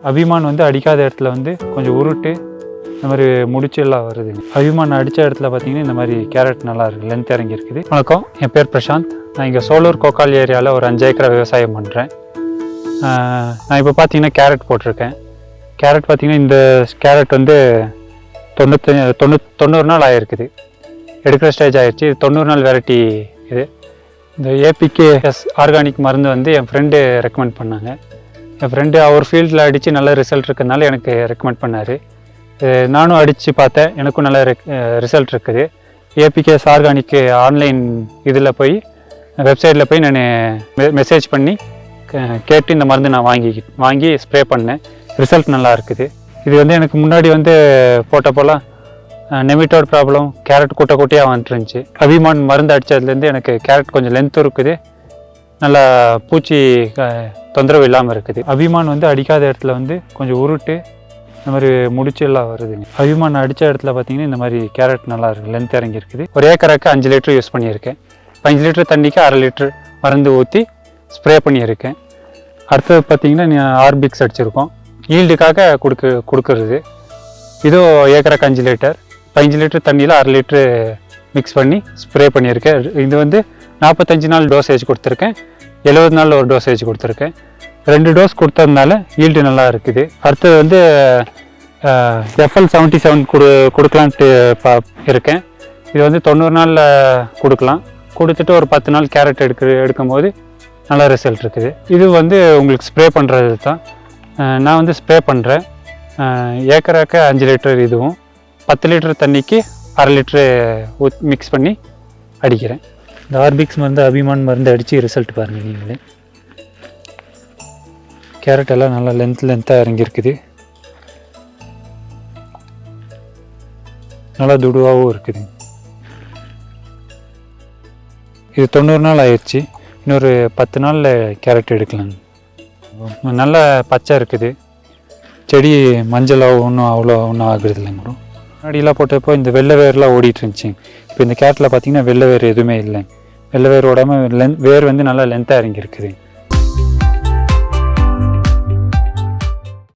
அபிமான் வந்து அடிக்காத இடத்துல வந்து கொஞ்சம் உருட்டு இந்த மாதிரி முடிச்சு எல்லாம் வருது. அபிமான் அடித்த இடத்துல பார்த்தீங்கன்னா இந்த மாதிரி கேரட் நல்லா இருக்குது, லென்த் இறங்கி இருக்குது. வணக்கம், என் பேர் பிரசாந்த். நான் இங்கே சோலூர் கோக்கால் ஏரியாவில் ஒரு 5 ஏக்கரை விவசாயம் பண்ணுறேன். நான் இப்போ பார்த்தீங்கன்னா கேரட் போட்டிருக்கேன். கேரட் பார்த்தீங்கன்னா இந்த கேரட் வந்து 90 நாள் ஆகிருக்குது, எடுக்கிற ஸ்டேஜ் ஆகிடுச்சு. 90 நாள் வெரைட்டி இது. இந்த APKS ஆர்கானிக் மருந்து வந்து என் ஃப்ரெண்டு ரெக்கமெண்ட் பண்ணாங்க. என் ஃப்ரெண்டு அவர் ஃபீல்டில் அடித்து நல்ல ரிசல்ட் இருக்கிறதுனால எனக்கு ரெக்கமெண்ட் பண்ணார். நானும் அடித்து பார்த்தேன், எனக்கும் நல்ல ரிசல்ட் இருக்குது. APKS ஆர்கானிக் ஆன்லைன் இதில் போய் வெப்சைட்டில் போய் நான் மெசேஜ் பண்ணி கேட்டு இந்த மருந்து நான் வாங்கி ஸ்ப்ரே பண்ணேன். ரிசல்ட் நல்லா இருக்குது. இது வந்து எனக்கு முன்னாடி வந்து போட்டப்போலாம் நெமிட்டோட் ப்ராப்ளம், கேரட் குட்டையாக வந்துருந்துச்சு. அபிமான் மருந்து அடித்ததுலேருந்து எனக்கு கேரட் கொஞ்சம் லென்த்தும் இருக்குது, நல்லா பூச்சி தொந்தரவு இல்லாமல் இருக்குது. அபிமான் வந்து அடிக்காத இடத்துல வந்து கொஞ்சம் உருட்டு இந்த மாதிரி முடிச்சு எல்லாம் வருதுங்க. அபிமான் அடித்த இடத்துல பார்த்தீங்கன்னா இந்த மாதிரி கேரட் நல்லா இருக்குது, லென்த் இறங்கி இருக்குது. ஒரு ஏக்கருக்கு 5 லிட்டர் யூஸ் பண்ணியிருக்கேன். 5 லிட்டர் தண்ணிக்கு 1/2 லிட்டர் மருந்து ஊற்றி ஸ்ப்ரே பண்ணியிருக்கேன். அடுத்தது பார்த்தீங்கன்னா ஆர்பிக்ஸ் அடிச்சிருக்கோம், ஈல்டுக்காக கொடுக்கறது. இதுவும் ஏக்கருக்கு 5 லிட்டர், 5 லிட்டர் தண்ணியில் 1/2 லிட்டரு மிக்ஸ் பண்ணி ஸ்ப்ரே பண்ணியிருக்கேன். இது வந்து 45 நாள் டோசேஜ் கொடுத்துருக்கேன், 70 நாள் ஒரு டோசேஜ் கொடுத்துருக்கேன். 2 டோஸ் கொடுத்ததுனால ஈல்டு நல்லா இருக்குது. அடுத்தது வந்து FL77 கொடுக்கலான்ட்டு இருக்கேன். இது வந்து 90 நாளில் கொடுக்கலாம். கொடுத்துட்டு ஒரு 10 நாள் கேரட் எடுக்கும் போது நல்ல ரிசல்ட் இருக்குது. இது வந்து உங்களுக்கு ஸ்ப்ரே பண்ணுறது தான். நான் வந்து ஸ்ப்ரே பண்ணுறேன். ஏக்கராக்கு 5 லிட்டர் இதுவும் 10 லிட்டர் தண்ணிக்கு 1/2 லிட்டரு மிக்ஸ் பண்ணி அடிக்கிறேன். இந்த ஆர்பிக்ஸ் மருந்து அபிமான் மருந்து அடித்து ரிசல்ட் பாருங்கள் நீங்களே. கேரட் எல்லாம் நல்லா லென்த்தாக இறங்கியிருக்குது, நல்லா துடுவாகவும் இருக்குது. இது 90 நாள் ஆயிடுச்சு, இன்னொரு 10 நாளில் கேரட் எடுக்கலாங்க. நல்லா பச்சை இருக்குது, செடி மஞ்சளாக ஒன்றும் ஆகுறது இல்லைங்க. முன்னாடியெல்லாம் போட்டப்போ இந்த வெள்ளை வேர்லாம் ஓடிட்டு இருந்துச்சு. இப்போ இந்த கேரட்டில் பார்த்தீங்கன்னா வெள்ளை வேர் எதுவுமே இல்லை. வெள்ளை வேர் ஓடாமல் வேர் வந்து நல்லா லென்த்தாக இறங்கி இருக்குது.